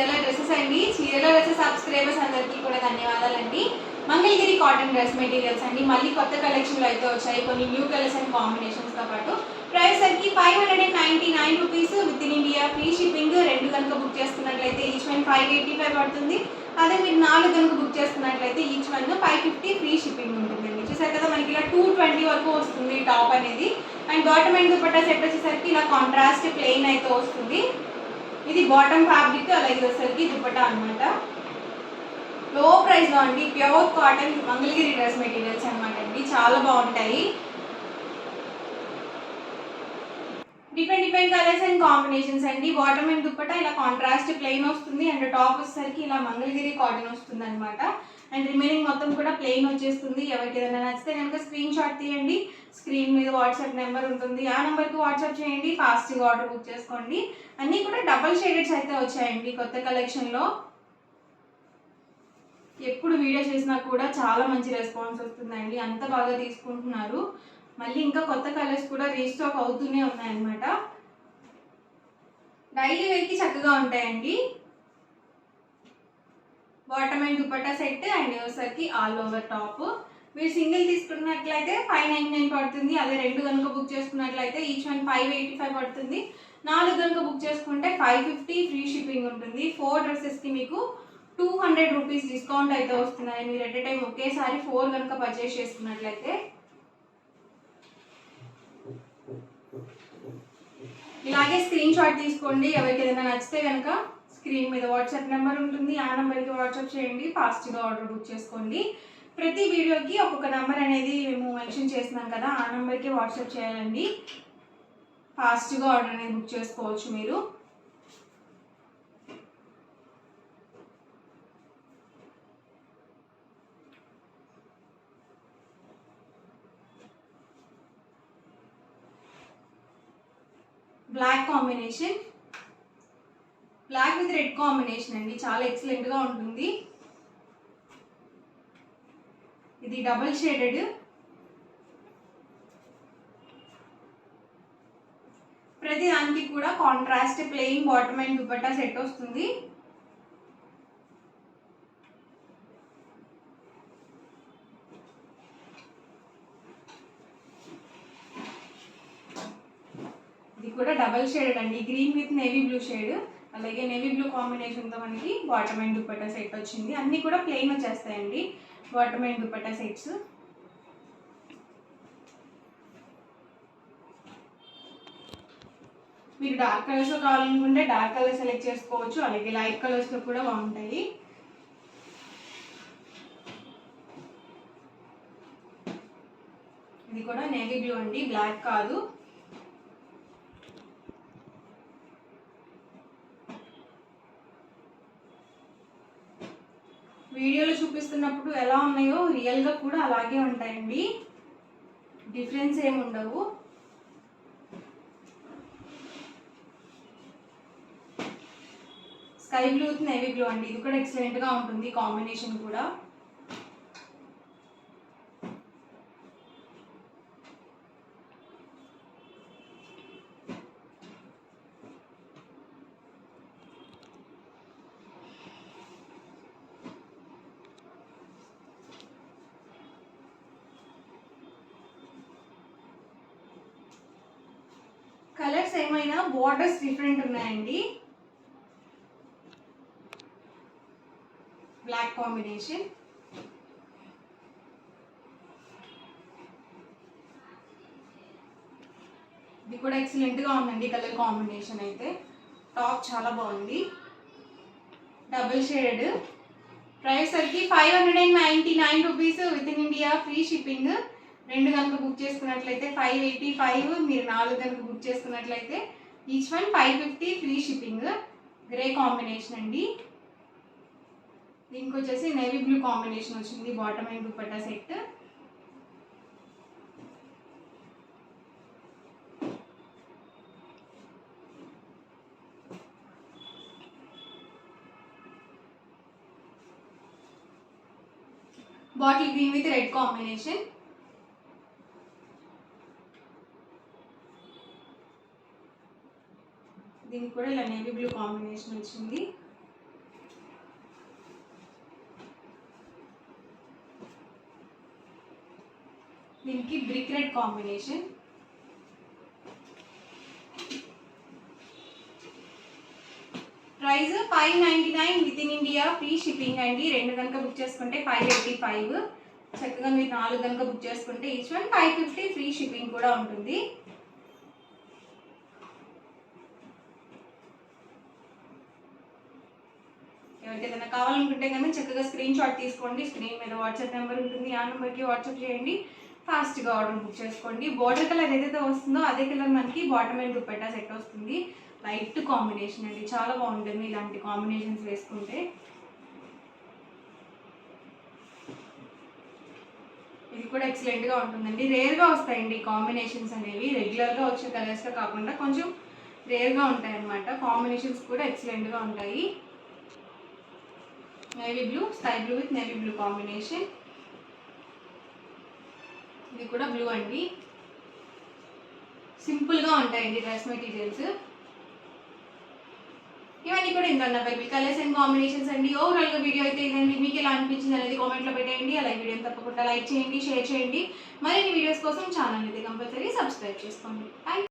చీరల డ్రెస్సెస్ అండి. చీరల డ్రెస్సెస్ సబ్స్క్రైబర్స్ అందరికీ కూడా ధన్యవాదాలండి. మంగళగిరి కాటన్ డ్రెస్ మెటీరియల్స్ అండి. మళ్ళీ కొత్త కలెక్షన్లో అయితే వచ్చాయి, కొన్ని న్యూ కలర్స్ అండ్ కాంబినేషన్స్తో పాటు. ప్రైస్ సరికి 599 rupees with in India, free shipping. 2 కనుక బుక్ చేసుకున్నట్లయితే ఈచ్ వన్ 585 పడుతుంది. అదే మీరు 4 కనుక బుక్ చేసుకున్నట్లయితే ఈచ్ వన్ 550 ఫ్రీ షిప్పింగ్ ఉంటుందండి. చూసారు కదా, మనకి ఇలా 220 వరకు వస్తుంది టాప్ అనేది. And bottom and dupatta set వచ్చేసరికి ఇలా కాంట్రాస్ట్ ప్లెయిన్ అయితే వస్తుంది. ఇది బాటమ్ ఫ్యాబ్రిక్, అలాగే వచ్చేసరికి దుపట్టా అనమాట. లో ప్రైస్లో అండి, pure cotton Mangalagiri dress materials అనమాట అండి. చాలా బాగుంటాయి. డిఫరెంట్ కలర్స్ అండ్ కాంబినేషన్స్ అండి. బాటమ్ అండ్ దుపట్టా ఇలా కాంట్రాస్ట్ ప్లెయిన్ వస్తుంది. అండ్ టాప్ వచ్చేసరికి ఇలా మంగళగిరి కాటన్ వస్తుంది అనమాట. అండ్ రిమైనింగ్ మొత్తం కూడా ప్లెయిన్ వచ్చేస్తుంది. ఎవరికి ఏదైనా నచ్చితే కనుక స్క్రీన్ షాట్ తీయండి. స్క్రీన్ మీద వాట్సాప్ నెంబర్ ఉంటుంది, ఆ నెంబర్కి వాట్సాప్ చేయండి. ఫాస్ట్గా ఆర్డర్ బుక్ చేసుకోండి. అన్నీ కూడా డబల్ షేడెడ్స్ అయితే వచ్చాయండి కొత్త కలెక్షన్లో. ఎప్పుడు వీడియో చేసినా కూడా చాలా మంచి రెస్పాన్స్ వస్తుందండి, అంత బాగా తీసుకుంటున్నారు. మళ్ళీ ఇంకా కొత్త కలర్స్ కూడా రీస్టాక్ అవుతూనే ఉన్నాయన్నమాట. డైలీ వేర్కి చక్కగా ఉంటాయండి. Bottom and dupatta set and వచ్చేసరికి ఆల్ ఓవర్ టాప్. మీరు సింగిల్ తీసుకున్నట్లయితే 599 పడుతుంది. అదే 2 కనుక బుక్ చేసుకున్నట్లయితే ఈచ్ వన్ 585 పడుతుంది. 4 కనుక బుక్ చేసుకుంటే 550 ఫ్రీ షిప్పింగ్ ఉంటుంది. 4 డ్రెస్సెస్కి మీకు 200 రూపీస్ డిస్కౌంట్ అయితే వస్తున్నాయి. మీరు ఎట్ ఎ టైం ఒకేసారి 4 కనుక పర్చేస్ చేసుకున్నట్లయితే. ఇలాగే స్క్రీన్ షాట్ తీసుకోండి. ఎవరికి ఏదైనా నచ్చితే కనుక స్క్రీన్ మీద వాట్సాప్ నెంబర్ ఉంటుంది, ఆ నెంబర్కి వాట్సాప్ చేయండి. ఫాస్ట్గా ఆర్డర్ బుక్ చేసుకోండి. ప్రతి వీడియోకి ఒక్కొక్క నెంబర్ అనేది మేము మెన్షన్ చేస్తున్నాం కదా, ఆ నెంబర్కి వాట్సాప్ చేయాలండి. ఫాస్ట్గా ఆర్డర్ అనేది బుక్ చేసుకోవచ్చు మీరు. Black combination, black with red combination అండి. చాలా ఎక్సలెంట్గా ఉంటుంది. ఇది డబుల్ షేడెడ్. ప్రతి దానికి కూడా contrast plain bottom and dupatta set వస్తుంది. ఇది కూడా డబల్ షేడ్ అండి, green with navy blue shade. అలాగే నేవీ బ్లూ కాంబినేషన్తో మనకి బాటమ్ అండ్ దుపట్టా సెట్ వచ్చింది. అన్నీ కూడా ప్లెయిన్ వచ్చేస్తాయండి బాటమ్ అండ్ దుపట్టా సెట్స్. మీరు డార్క్ కలర్స్లో కావాలనుకుంటే డార్క్ కలర్ సెలెక్ట్ చేసుకోవచ్చు. అలాగే లైట్ కలర్స్లో కూడా బాగుంటాయి. ఇది కూడా నేవీ బ్లూ అండి, బ్లాక్ కాదు. వీడియోలో చూపిస్తున్నప్పుడు ఎలా ఉన్నాయో రియల్గా కూడా అలాగే ఉంటాయండి, డిఫరెన్స్ ఏమి ఉండవు. Sky blue with navy blue అండి. ఇది కూడా ఎక్సలెంట్గా ఉంటుంది కాంబినేషన్ కూడా. కలర్స్ ఏమైనా బోర్డర్స్ డిఫరెంట్ ఉన్నాయండి. బ్లాక్ కాంబినేషన్, ఇది కూడా ఎక్సలెంట్గా ఉందండి కలర్ కాంబినేషన్ అయితే. టాప్ చాలా బాగుంది, డబుల్ షేడ్. ప్రైస్ సరికి 599 rupees with in India, free shipping. 2 కనుక బుక్ చేసుకున్నట్లయితే 585. మీరు 4 కనుక బుక్ చేసుకున్నట్లయితే each one 550 free shipping. Grey combination అండి. దీనికి వచ్చేసి నేవీ బ్లూ కాంబినేషన్ వచ్చింది bottom and dupatta set. Bottle green with red combination. దీనికి కూడా ఇలా నేవీ బ్లూ కాంబినేషన్ వచ్చింది. దీనికి brick red combination. Price 599 with in India, free shipping అండి. 2 కనుక బుక్ చేసుకుంటే 585. చక్కగా మీరు 4 కనుక బుక్ చేసుకుంటే ఈచ్ వన్ 550, ఫ్రీ షిప్పింగ్ కూడా ఉంటుంది. ఎవరికి ఏదైనా కావాలనుకుంటే కనుక చక్కగా స్క్రీన్ షాట్ తీసుకోండి. స్క్రీన్ మీద వాట్సాప్ నెంబర్ ఉంటుంది, ఆ నెంబర్కి వాట్సాప్ చేయండి. ఫాస్ట్గా ఆర్డర్ బుక్ చేసుకోండి. బార్డర్ కలర్ ఏదైతే వస్తుందో అదే కలర్ మనకి బాటమ్ అండ్ దుపట్టా సెట్ వస్తుంది. లైట్ కాంబినేషన్ అండి, చాలా బాగుంటుంది ఇలాంటి కాంబినేషన్స్ వేసుకుంటే. ఇది కూడా ఎక్సలెంట్గా ఉంటుందండి. రేర్గా వస్తాయండి ఈ కాంబినేషన్స్ అనేవి, రెగ్యులర్గా వచ్చే కలర్స్గా కాకుండా కొంచెం రేర్గా ఉంటాయి అన్నమాట. కాంబినేషన్స్ కూడా ఎక్సలెంట్గా ఉంటాయి. Navy blue, sky blue with navy blue combination. ఇది కూడా బ్లూ అండి. సింపుల్గా ఉంటాయండి డ్రెస్ మెటీరియల్స్. ఇవన్నీ కూడా ఇందులో అవైలబుల్ కలర్స్ అండ్ కాంబినేషన్స్ అండి. ఓవరాల్గా వీడియో అయితే ఇదండి. మీకు ఎలా అనిపించింది అనేది కామెంట్లో పెట్టేయండి. అలాగే వీడియోని తప్పకుండా లైక్ చేయండి, షేర్ చేయండి. మరిన్ని వీడియోస్ కోసం ఛానల్ అయితే కంపల్సరీ సబ్స్క్రైబ్ చేసుకోండి. థ్యాంక్